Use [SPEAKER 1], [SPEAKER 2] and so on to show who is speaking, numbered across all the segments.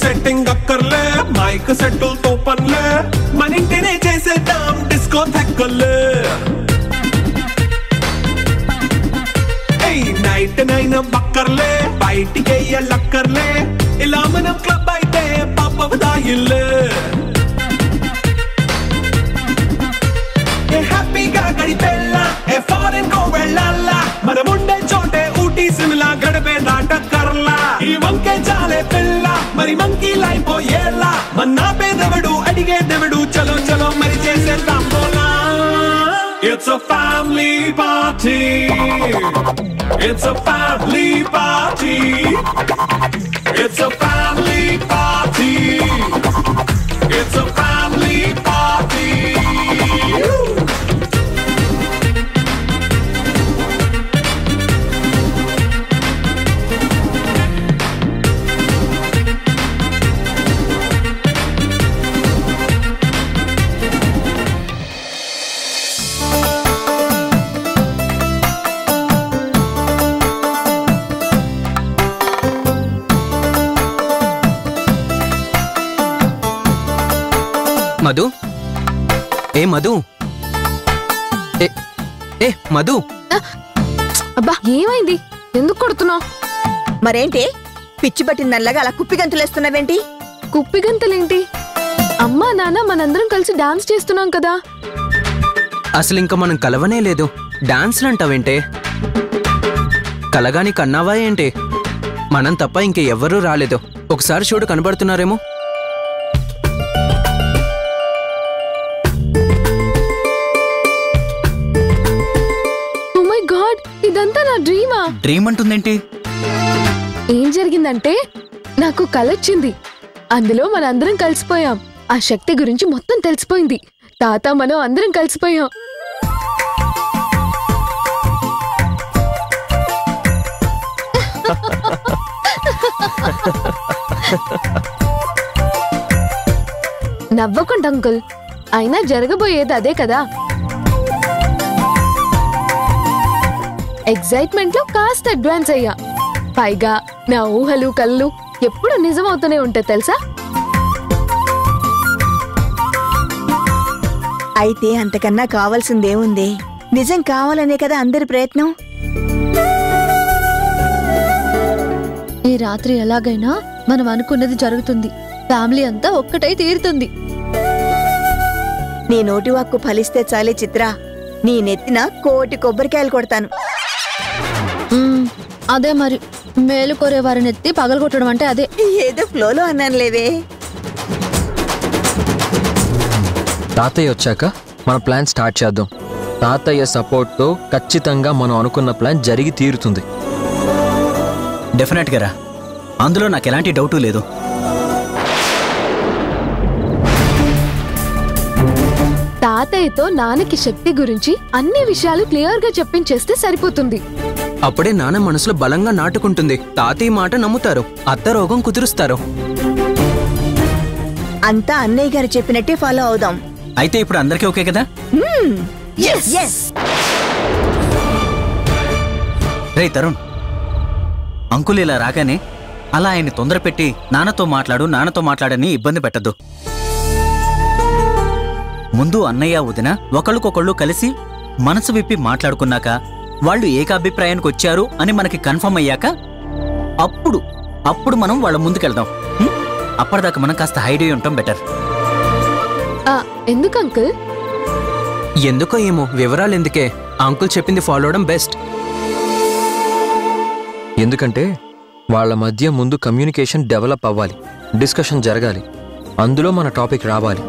[SPEAKER 1] Setting అక్కర్లే mic సెట్టులతో పనులే మన ఇంటినే చేసేద్దాం డిస్కో థెక్కలే నైట్ నైన్ బక్కర్లే బయటికి వెయ్యక్కర్లే ఇలా మనం క్లబ్ అయితే పాపదాయిల్లే హ్యాపీగా గడిపెళ్ళ ఏ ఫారెన్ కో వెళ్ళాల మనం ఉండే చోటే ఊటీ సిమ్లా గడిపే దాటక్కర్లా ఈ వంకే చాలే పిల్ల మరి మంకీ లైపోయేలా మన్నా పేదవడు అడిగే దేవుడు చలో చలో మరి చేసేద్దాం బోలా It's a family party. It's a family party. It's a family party. It's a family party.
[SPEAKER 2] Madhu ఏ మధు ఏ మధు
[SPEAKER 3] అబ్బా ఏమైంది ఎందుకు కొడుతున్నావు
[SPEAKER 4] మరేంటి పిచ్చి పట్టిన నల్లగా అలా కుప్పిగంతులేస్తున్నావేంటి
[SPEAKER 3] కుప్పిగంతలేంటి అమ్మా నాన్న మనందరం కలిసి డాన్స్ చేస్తున్నాం కదా
[SPEAKER 2] అసలు ఇంకా మనం కలవనే లేదు డాన్స్లు అంటావేంటే కలగాని కన్నావా ఏంటి మనం తప్ప ఇంక ఎవ్వరూ రాలేదు ఒకసారి చూడు కనబడుతున్నారేమో
[SPEAKER 3] ఇదంతా నా డ్రీమా
[SPEAKER 5] డ్రీమ్ అంటుందేంటి
[SPEAKER 3] ఏం జరిగిందంటే నాకు కలొచ్చింది అందులో మనందరం కలిసిపోయాం ఆ శక్తి గురించి మొత్తం తెలిసిపోయింది తాత మనం అందరం కలిసిపోయాం నవ్వకుండా అంకుల్ అయినా జరగబోయేది అదే కదా ఎక్సైట్మెంట్ లో కాస్త అడ్వాన్స్ అయ్యా పైగా నా ఊహలు కళ్ళు ఎప్పుడు నిజమవుతూనే ఉంటాయి తెలుసా
[SPEAKER 4] అయితే అంతకన్నా కావాల్సిందేముంది నిజం కావాలనే కదా అందరి ప్రయత్నం
[SPEAKER 6] ఈ రాత్రి ఎలాగైనా మనం అనుకున్నది జరుగుతుంది ఫ్యామిలీ అంతా ఒక్కటై తీరుతుంది
[SPEAKER 4] నీ నోటి వాక్కు ఫలిస్తే చాలే చిత్ర నీ నెత్తిన 1,000,000 కొబ్బరికాయలు కొడతాను
[SPEAKER 6] అదే మరి మేలు కోరే వారిని ఎత్తి పగలగొట్టడం అంటే అదే
[SPEAKER 4] ఏదో ఫ్లోలో అన్నాను లేవే
[SPEAKER 7] తాతయ్య వచ్చాక మన ప్లాన్ స్టార్ట్ చేద్దాం తాతయ్య సపోర్ట్తో ఖచ్చితంగా మనం అనుకున్న ప్లాన్ జరిగి తీరుతుంది
[SPEAKER 5] డెఫినెట్గా రా అందులో నాకు ఎలాంటి డౌటు లేదు
[SPEAKER 3] తాతయ్యతో నాన్నకి శక్తి గురించి అన్ని విషయాలు క్లియర్ గా చెప్పించేస్తే సరిపోతుంది
[SPEAKER 2] అప్పుడే నాన్న మనసులో బలంగా నాటుకుంటుంది తాతయ్య మాట నమ్ముతారు అత్త రోగం కుదురుస్తారు
[SPEAKER 4] అంతా అన్నయ్య గారు చెప్పినట్టే ఫాలో అవుదాం
[SPEAKER 5] అయితే ఇప్పుడు అందరికీ ఓకే కదా రే తరుణ్ అంకుల్ ఇలా రాగానే అలా ఆయన్ని తొందర పెట్టి నాన్నతో మాట్లాడని ఇబ్బంది పెట్టద్దు ముందు అన్నయ్య వదిన ఒకళ్ళకొకళ్ళు కలిసి మనసు విప్పి మాట్లాడుకున్నాక వాళ్ళు ఏకాభిప్రాయానికి వచ్చారు అని మనకి కన్ఫర్మ్ అయ్యాక అప్పుడు మనం వాళ్ళ ముందుకెళ్దాం అప్పటిదాకా మనం కాస్త హైడ్ అయి ఉంటాం బెటర్
[SPEAKER 3] ఎందుకు అంకుల్
[SPEAKER 2] ఎందుకో ఏమో వివరాలు ఎందుకే అంకుల్ చెప్పింది ఫాలో అవడం బెస్ట్
[SPEAKER 7] ఎందుకంటే వాళ్ళ మధ్య ముందు కమ్యూనికేషన్ డెవలప్ అవ్వాలి డిస్కషన్ జరగాలి అందులో మన టాపిక్ రావాలి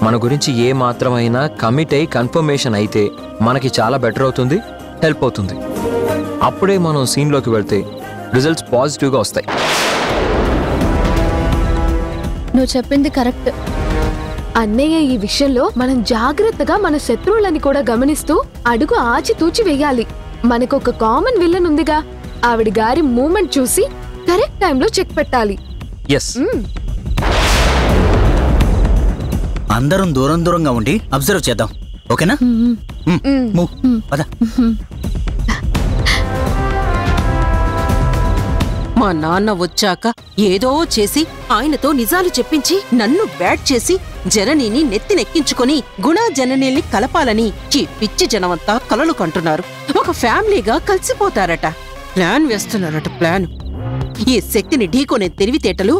[SPEAKER 7] మన గురించి ఏ మాత్రమైనా కమిట్ అయి కన్ఫర్మేషన్ అయితే మనకి చాలా బెటర్ అవుతుంది హెల్ప్ అవుతుంది అప్పుడే మనం సీన్లోకి వెళ్తే రిజల్ట్స్ పాజిటివ్గా వస్తాయి
[SPEAKER 6] నువ్వు చెప్పింది కరెక్ట్
[SPEAKER 3] అన్నయ్య ఈ విషయంలో మనం జాగ్రత్తగా మన శత్రువులని కూడా గమనిస్తూ అడుగు ఆచితూచి వేయాలి మనకొక కామన్ విలన్ ఉందిగా ఆవిడ గారి మూమెంట్ చూసి కరెక్ట్ టైంలో చెక్ పెట్టాలి
[SPEAKER 7] ఎస్
[SPEAKER 5] అందరం దూరంగా ఉండి అబ్జర్వ్ చేద్దాం ఓకేనా
[SPEAKER 8] మా నాన్న వచ్చాక ఏదో చేసి ఆయనతో నిజాలు చెప్పించి నన్ను బ్యాట్ చేసి జననిని నెత్తినెక్కించుకుని గుణా జననిల్ని కలపాలని ఈ పిచ్చి జనమంతా కలలు కంటున్నారు. ఒక ఫ్యామిలీగా కలిసిపోతారట. ప్లాన్ వేస్తున్నారట. ప్లాన్. ఈ శక్తిని ఢీకొనే తెలివితేటలు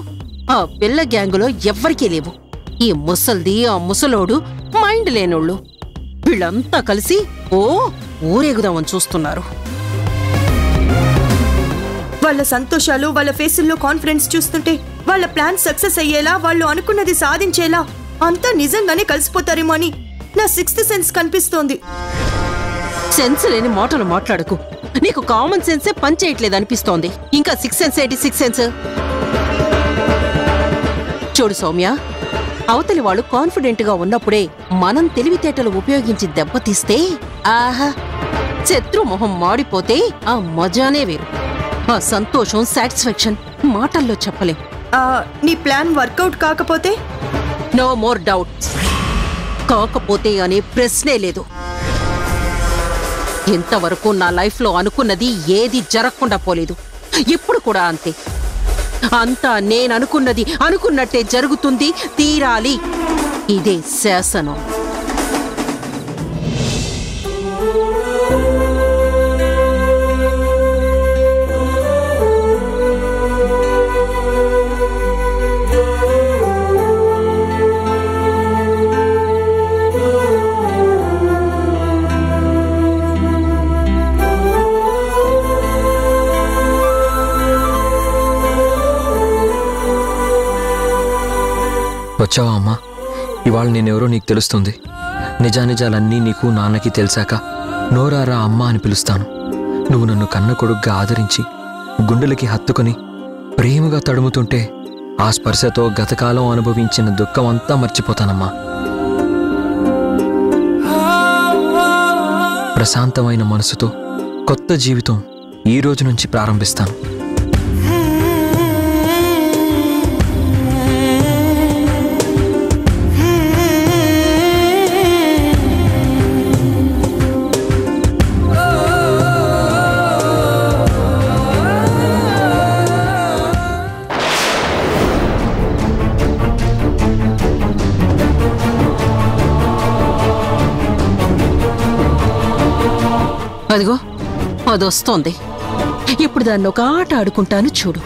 [SPEAKER 8] ఆ పిల్ల గ్యాంగులో ఎవ్వరికీ లేవు. ఈ ముసల్ది, ఆ ముసలోడు, మైండ్ లేనోళ్ళు వీళ్ళంతా కలిసి ఊరేగుదామని చూస్తున్నారు.
[SPEAKER 9] వాళ్ళ సంతోషాలు, వాళ్ళ ఫేసుల్లో కాన్ఫిడెన్స్ చూస్తుంటే వాళ్ళ ప్లాన్ సక్సెస్ అయ్యేలా, వాళ్ళు అనుకున్నది సాధించేలా అంతా నిజంగానే కలిసిపోతారేమో అని నా 6th సెన్స్ కనిపిస్తోంది.
[SPEAKER 8] సెన్స్ లేని మాటలు మాట్లాడకు. నీకు కామన్ సెన్సే పనిచేయట్లేదు అనిపిస్తోంది. ఇంకా 6th సెన్స్ ఏంటి? 6th సెన్స్ చూడు సౌమ్య, అవతలి వాళ్ళు కాన్ఫిడెంట్ గా ఉన్నప్పుడే మనం తెలివితేటలు ఉపయోగించి దెబ్బతీస్తే ఆహా, శత్రు మొహం మాడిపోతే ఆ మజానే వేరు. ఆ సంతోషం, సాటిస్ఫాక్షన్ మాటల్లో చెప్పలేం.
[SPEAKER 9] నీ ప్లాన్ వర్కౌట్ కాకపోతే?
[SPEAKER 8] No more doubts. కాకపోతే అనే ప్రశ్నే లేదు. ఇంతవరకు నా లైఫ్లో అనుకున్నది ఏది జరగకుండా పోలేదు. ఇప్పుడు కూడా అంతే. అంతా నేననుకున్నది అనుకున్నట్టే జరుగుతుంది, తీరాలి. ఇదే శాసనం.
[SPEAKER 7] వచ్చావా అమ్మా? ఇవాళ నేనెవరో నీకు తెలుస్తుంది. నిజానిజాలన్నీ నీకు నాన్నకి తెలిసాక నోరారా అమ్మ అని పిలుస్తాను. నువ్వు నన్ను కన్న కొడుగ్గా ఆదరించి గుండెలకి హత్తుకొని ప్రేమగా తడుముతుంటే ఆ స్పర్శతో గతకాలం అనుభవించిన దుఃఖం అంతా మర్చిపోతానమ్మా. ప్రశాంతమైన మనసుతో కొత్త జీవితం ఈ రోజు నుంచి ప్రారంభిస్తాను.
[SPEAKER 8] అదిగో అదొస్తోంది. ఇప్పుడు దాన్ని ఒక ఆట ఆడుకుంటాను చూడు.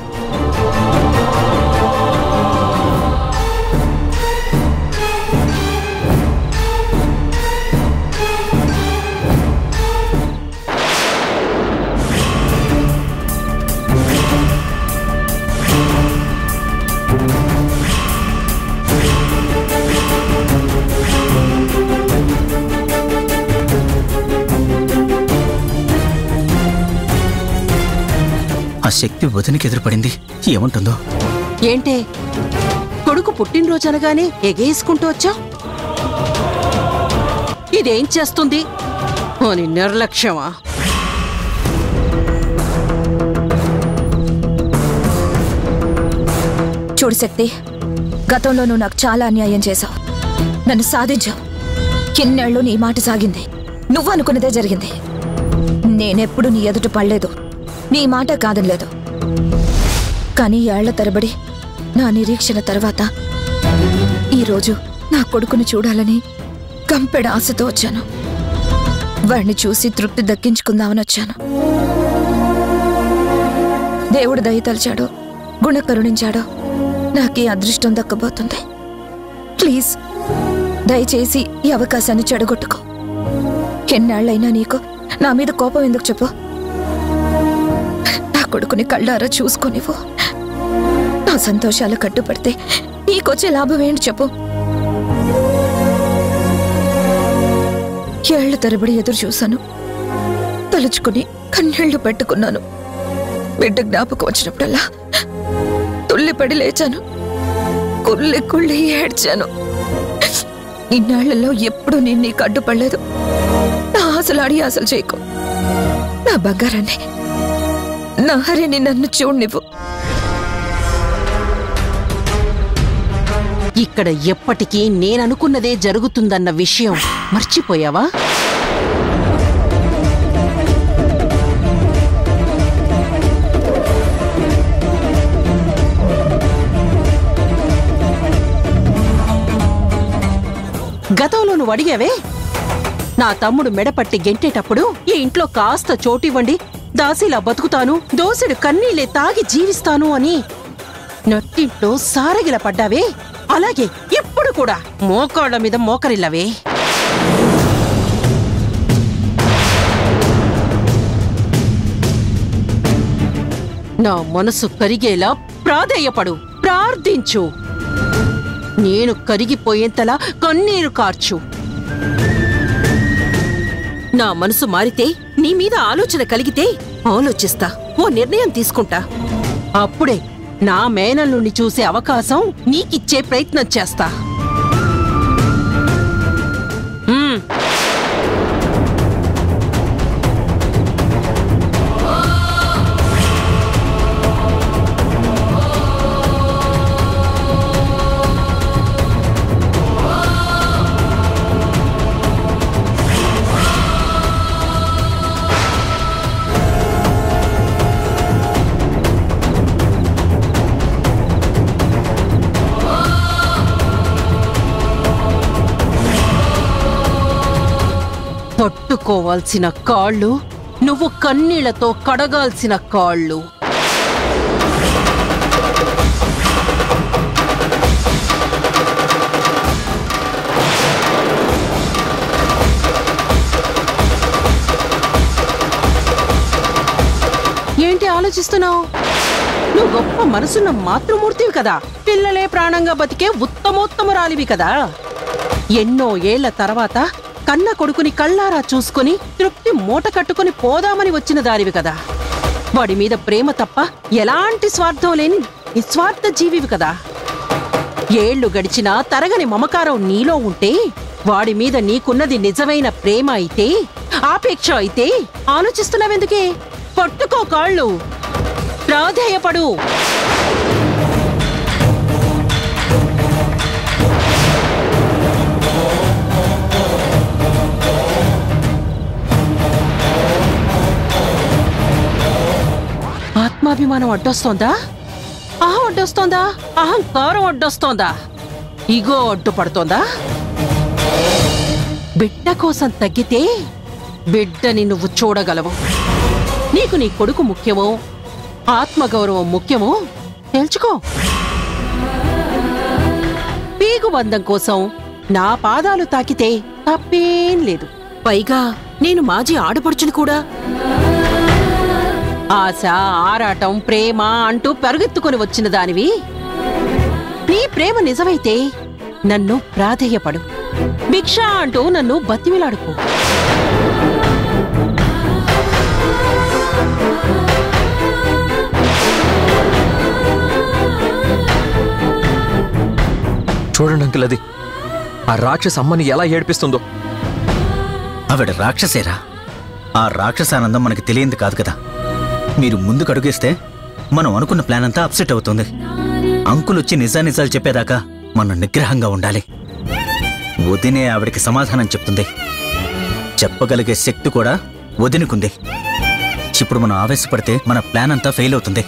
[SPEAKER 5] ఆ శక్తి వదినికి ఎదురుపడింది. ఏమంటుందో
[SPEAKER 8] ఏంటే? కొడుకు పుట్టినరోజు అనగానే ఎగేసుకుంటూ వచ్చా? ఇదేం చేస్తుంది అని నిర్లక్ష్యమా?
[SPEAKER 10] చూడు శక్తి, గతంలో నువ్వు నాకు చాలా అన్యాయం చేశావు. నన్ను సాధించావు. ఎన్నేళ్ళు నీ మాట సాగింది. నువ్వు అనుకున్నదే జరిగింది. నేనెప్పుడు నీ ఎదుట పడలేదు, నీ మాట కాదనలేదు. కానీ ఏళ్ల తరబడి నా నిరీక్షణ తర్వాత ఈరోజు నా కొడుకుని చూడాలని కంపెడ ఆశతో వచ్చాను. వాడిని చూసి తృప్తి దక్కించుకుందామని వచ్చాను. దేవుడు దయ తలిచాడో, గుణ కరుణించాడో నాకు ఈ అదృష్టం దక్కబోతుంది. ప్లీజ్ దయచేసి ఈ అవకాశాన్ని చెడగొట్టుకో. ఎన్నాళ్ళైనా నీకు నా మీద కోపం ఎందుకు చెప్పు? నా కొడుకుని కళ్ళారా చూసుకొనివ్వు. నా సంతోషాలు కట్టుపడితే నీకొచ్చే లాభం ఏంటి చెప్పు? ఏళ్ల తరబడి ఎదురు చూశాను, తలుచుకుని కన్నీళ్లు పెట్టుకున్నాను. బిడ్డ జ్ఞాపకం వచ్చినప్పుడల్లా తుల్లిపడి లేచాను, కుళ్ళి కుళ్ళి ఏడ్చాను. ఇన్నాళ్లలో ఎప్పుడూ నేను నీకు అడ్డుపడలేదు. నా ఆశలు అడి ఆశలు చేయకు. నా బంగారాన్ని, నా హరిని నన్ను చూడనివ్వు.
[SPEAKER 8] ఇక్కడ ఎప్పటికీ నేననుకున్నదే జరుగుతుందన్న విషయం మర్చిపోయావా? గతంలో నువ్వు అడిగావే, నా తమ్ముడు మెడపట్టి గెంటేటప్పుడు ఈ ఇంట్లో కాస్త చోటివ్వండి, దాసిలా బతుకుతాను, దోసెడు కన్నీళ్ళే తాగి జీవిస్తాను అని నట్టింట్లో సారగిల పడ్డావే, అలాగే ఇప్పుడు కూడా మోకాళ్ళ మీద మోకరిల్లవే. నా మనసు కరిగేలా ప్రాధేయపడు, ప్రార్థించు. నేను కరిగిపోయేంతలా కన్నీరు కార్చు. నా మనసు మారితే, నీ మీద ఆలోచన కలిగితే ఆలోచిస్తా, ఓ నిర్ణయం తీసుకుంటా. అప్పుడే నా మేనల్లుని చూసే అవకాశం నీకిచ్చే ప్రయత్నం చేస్తా. పట్టుకోవాల్సిన కాళ్ళు, నువ్వు కన్నీళ్లతో కడగాల్సిన కాళ్ళు. ఏంటి ఆలోచిస్తున్నావు? నువ్వు గొప్ప మనసున్న మాతృమూర్తివి కదా, పిల్లలే ప్రాణంగా బతికే ఉత్తమోత్తమురాలివి కదా. ఎన్నో ఏళ్ల తర్వాత కన్న కొడుకుని కళ్ళారా చూసుకుని తృప్తి మూట కట్టుకుని పోదామని వచ్చిన దానివి కదా. వాడి మీద ప్రేమ తప్ప ఎలాంటి స్వార్థం లేని నిస్వార్థ జీవివి కదా. ఏళ్లు గడిచినా తరగని మమకారం నీలో ఉంటే, వాడి మీద నీకున్నది నిజమైన ప్రేమ అయితే, ఆపేక్ష అయితే ఆలోచిస్తున్నావెందుకే? పట్టుకో కాళ్ళు, ప్రాధేయపడు. ఆత్మాభిమానం అడ్డొస్తోందా? అడ్డొస్తోందా? అహంకారం అడ్డొస్తోందా? ఇగో అడ్డుపడుతోందా? బిడ్డ కోసం తగ్గితే బిడ్డని నువ్వు చూడగలవు. నీకు నీ కొడుకు ముఖ్యమో, ఆత్మగౌరవం ముఖ్యమో తెలుసుకో. పీగుబంధం కోసం నా పాదాలు తాకితే తప్పేం లేదు. పైగా నేను మాజీ ఆడపడుచుని కూడా. ఆశ, ఆరాటం, ప్రేమ అంటూ పరుగెత్తుకుని వచ్చిన దానివి. నీ ప్రేమ నిజమైతే నన్ను ప్రాధేయపడు, భిక్ష అంటూ నన్ను బతిమిలాడుకో.
[SPEAKER 7] చూడండి అంకుల్, అది ఆ రాక్షస అమ్మని ఎలా ఏడిపిస్తుందో.
[SPEAKER 5] ఆవిడ రాక్షసేరా. ఆ రాక్షసానందం మనకి తెలియంది కాదు కదా. మీరు ముందుకు అడుగేస్తే మనం అనుకున్న ప్లాన్ అంతా అప్సెట్ అవుతుంది. అంకుల్ వచ్చి నిజానిజాలు చెప్పేదాకా మనం నిగ్రహంగా ఉండాలి. వదినే ఆవిడకి సమాధానం చెప్తుంది. చెప్పగలిగే శక్తి కూడా వదినకుంది. ఇప్పుడు మనం ఆవేశపడితే మన ప్లాన్ అంతా ఫెయిల్ అవుతుంది.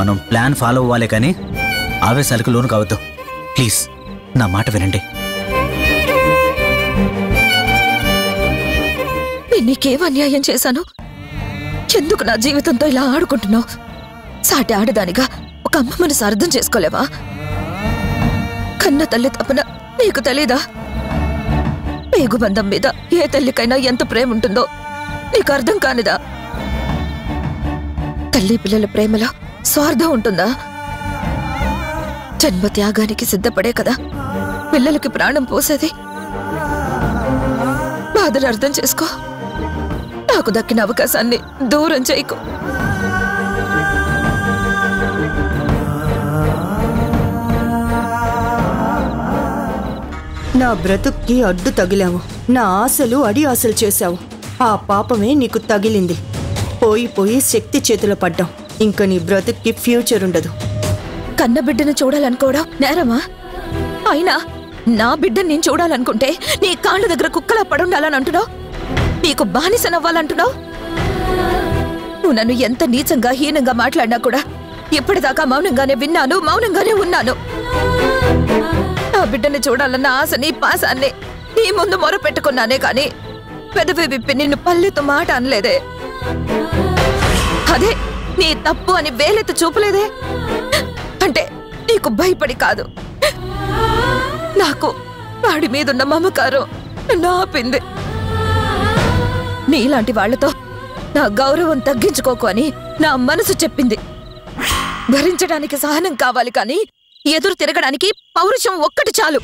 [SPEAKER 5] మనం ప్లాన్ ఫాలో అవ్వాలి కానీ ఆవేశాలకు లోను కావద్దు. ప్లీజ్ నా మాట వినండి.
[SPEAKER 10] నీకేం అన్యాయం చేశాను? ఎందుకు నా జీవితంతో ఇలా ఆడుకుంటున్నావు? సాటి ఆడదానిగా ఒక అమ్మ మనసు అర్థం చేసుకోలేవా? కన్న తల్లి తప్పన నీకు తెలీదా? పేగుబంధం మీద ఏ తల్లికైనా ఎంత ప్రేమ ఉంటుందో నీకు అర్థం కానిదా? తల్లి పిల్లల ప్రేమలో స్వార్థం ఉంటుందా? జన్మ త్యాగానికి సిద్ధపడే కదా పిల్లలకి ప్రాణం పోసేది. బాధను అర్థం చేసుకో. నాకు దక్కిన అవకాశాన్ని దూరం చేయకు.
[SPEAKER 9] నా బ్రతుక్కి అడ్డు తగిలావు. నా ఆశలు అడి ఆశలు చేశావు. ఆ పాపమే నీకు తగిలింది. పోయి పోయి శక్తి చేతిలో పడ్డాం. ఇంక నీ బ్రతుక్కి ఫ్యూచర్ ఉండదు.
[SPEAKER 10] కన్న బిడ్డను చూడాలనుకోవడం నేరమా? అయినా నా బిడ్డను నేను చూడాలనుకుంటే నీ కాళ్ళ దగ్గర కుక్కలా పడుండాలని అంటున్నావు. నీకు బానిసనవ్వాలంటున్నావు. నువ్వు నన్ను ఎంత నీచంగా హీనంగా మాట్లాడినా కూడా ఇప్పటిదాకా మౌనంగానే విన్నాను, మౌనంగానే ఉన్నాను. నా బిడ్డని చూడాలన్న ఆశని పాసాన్ని నీ ముందు మొర పెట్టుకున్నానే కాని పెదవి విప్పి నిన్ను పల్లెతో మాట అనలేదే. అదే నీ తప్పు అని వేలెత్తి చూపలేదే. అంటే నీకు భయపడి కాదు, నాకు వాడి మీదున్న మమకారం నన్ను ఆపింది. నీలాంటి వాళ్లతో నా గౌరవం తగ్గించుకోకు అని నా మనసు చెప్పింది. భరించడానికి సహనం కావాలి కానీ ఎదురు తిరగడానికి పౌరుషం ఒక్కటి చాలు.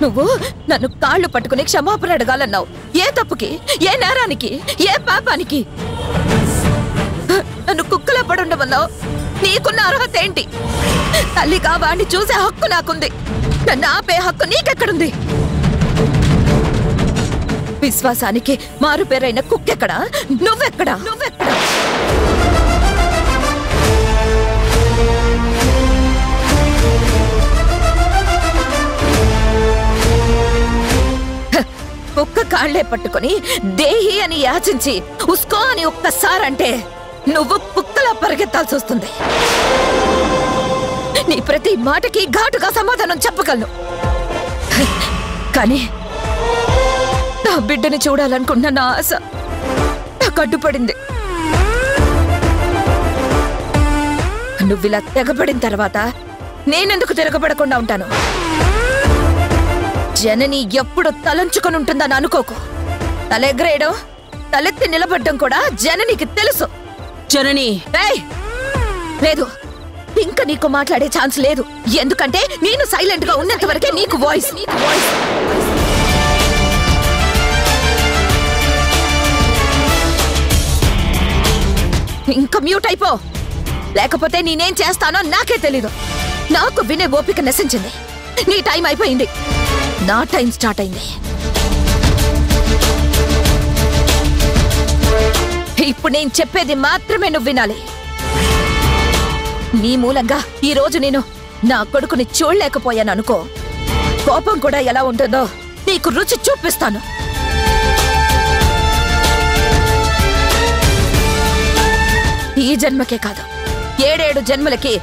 [SPEAKER 10] నువ్వు నన్ను కాళ్ళు పట్టుకుని క్షమాపణ అడగాలన్నావు. ఏ తప్పుకి, ఏ నేరానికి, ఏ పాపానికి? నన్ను కుక్కలా పడుండమన్నావు. నీకున్న అర్హత ఏంటి? తల్లిగా వాణ్ణి చూసే హక్కు నాకుంది. నన్ను ఆపే హక్కు నీకెక్కడుంది? విశ్వాసానికి మారు పేరైన కుక్కెక్కడా? నువ్వెక్కడా? కుక్క కాళ్లే పట్టుకుని దేహి అని యాచించి ఉస్కో అని ఒక్కసారంటే నువ్వు కుక్కలా పరిగెత్తాల్సి వస్తుంది. నీ ప్రతి మాటకి ఘాటుగా సమాధానం చెప్పగలను. కానీ నా బిడ్డని చూడాలనుకున్న నా ఆశ నాకు అడ్డుపడింది. నువ్విలా తెగబడిన తర్వాత నేనెందుకు తిరగబడకుండా ఉంటాను? జనని ఎప్పుడు తలంచుకొని ఉంటుందని అనుకోకు. తలెగరేయడం, తలెత్తి నిలబడ్డం కూడా జననికి తెలుసు.
[SPEAKER 8] జనని
[SPEAKER 10] లేదు, ఇంకా నీకు మాట్లాడే ఛాన్స్ లేదు. ఎందుకంటే నేను సైలెంట్ గా ఉన్నంత వరకే నీకు వాయిస్. ఇంకా మ్యూట్ అయిపో, లేకపోతే నేనేం చేస్తానో నాకే తెలీదు. నాకు వినే ఓపిక నశించింది. నీ టైం అయిపోయింది, నా టైం స్టార్ట్ అయింది. ఇప్పుడు నేను చెప్పేది మాత్రమే నువ్వు వినాలి. నీ మూలంగా ఈ రోజు నేను నా కొడుకుని చూడలేకపోయాను అనుకో, కోపం కూడా ఎలా ఉంటుందో నీకు రుచి చూపిస్తాను. ఈ జన్మకే కాదు, 7 జన్మలకి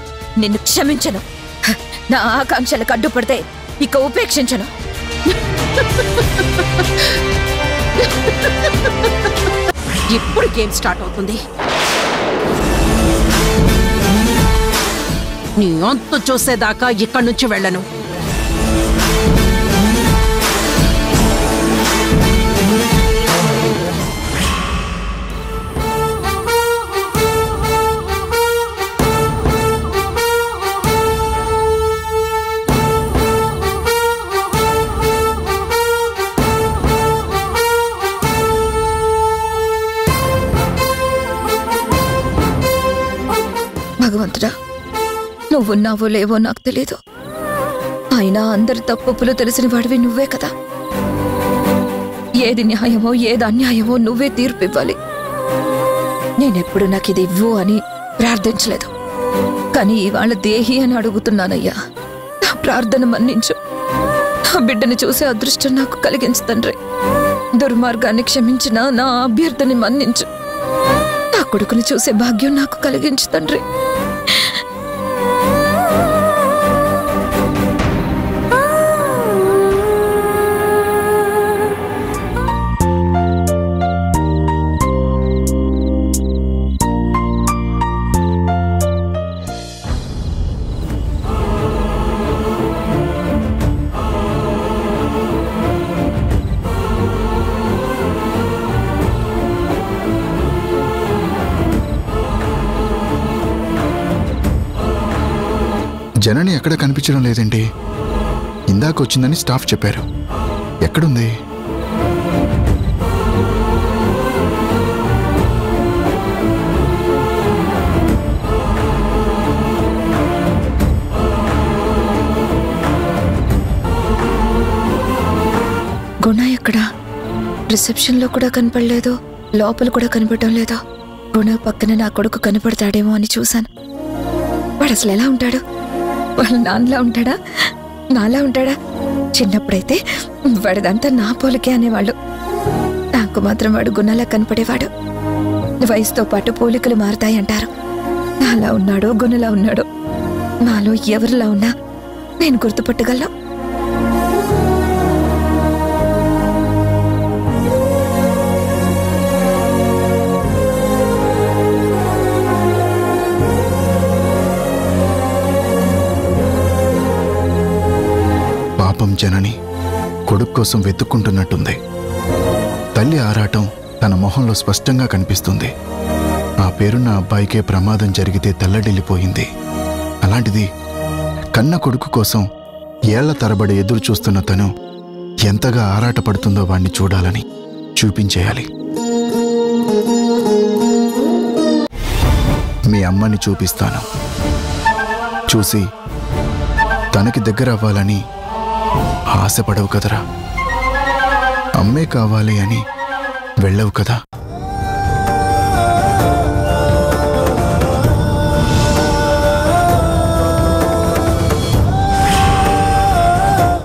[SPEAKER 10] నిన్ను క్షమించను. నా ఆకాంక్షలకు అడ్డుపడితే ఇక ఉపేక్షించను.
[SPEAKER 8] ఇప్పుడు గేమ్ స్టార్ట్ అవుతుంది. నీ అంతు చూసేదాకా ఇక్కడి నుంచి వెళ్ళను.
[SPEAKER 10] భగవంతుడా, నువ్వున్నావో లేవో నాకు తెలీదు. అయినా అందరి తప్పులు తెలిసిన వాడివి నువ్వే కదా. ఏది న్యాయమో ఏది అన్యాయమో నువ్వే తీర్పు ఇవ్వాలి. నేనెప్పుడు నాకు ఇది ఇవ్వు అని ప్రార్థించలేదు, కానీ ఇవాళ దేహి అని అడుగుతున్నానయ్యా. నా ప్రార్థన మన్నించు. నా బిడ్డని చూసే అదృష్టం నాకు కలిగించు తండ్రి. దుర్మార్గాన్ని క్షమించిన నా అభ్యర్థని మన్నించు. నా కొడుకుని చూసే భాగ్యం నాకు కలిగించు తండ్రి.
[SPEAKER 11] జనని ఎక్కడ కనిపించడం లేదండి. ఇందాక వచ్చిందని స్టాఫ్ చెప్పారు. ఎక్కడుంది?
[SPEAKER 10] గుణ ఎక్కడా? రిసెప్షన్లో కూడా కనపడలేదు, లోపల కూడా కనపడడం లేదు. గుణ పక్కన నా కొడుకు కనపడతాడేమో అని చూశాను. వాడు అసలు ఎలా ఉంటాడు? వాళ్ళ నాన్నలా ఉంటాడా, నాలా ఉంటాడా? చిన్నప్పుడైతే వాడిదంతా నా పోలికే అనేవాళ్ళు. నాకు మాత్రం వాడు గుణలా కనపడేవాడు. వయసుతో పాటు పోలికలు మారుతాయంటారు. నాలా ఉన్నాడో గుణలా ఉన్నాడో నాలో ఎవరిలా ఉన్నా నేను గుర్తుపట్టగలను.
[SPEAKER 11] పాపం జనని కొడుకు కోసం వెతుక్కుంటున్నట్టుంది. తల్లి ఆరాటం తన మొహంలో స్పష్టంగా కనిపిస్తుంది. ఆ పేరున్న అబ్బాయికే ప్రమాదం జరిగితే తెల్లడిల్లిపోయింది. అలాంటిది కన్న కొడుకు కోసం ఏళ్ల తరబడి ఎదురు చూస్తున్న తను ఎంతగా ఆరాటపడుతుందో వాణ్ణి చూడాలని చూపించేయాలి. మీ అమ్మని చూపిస్తాను. చూసి తనకి దగ్గర అవ్వాలని ఆశపడవు కదరా. అమ్మే కావాలి అని వెళ్ళవు కదా.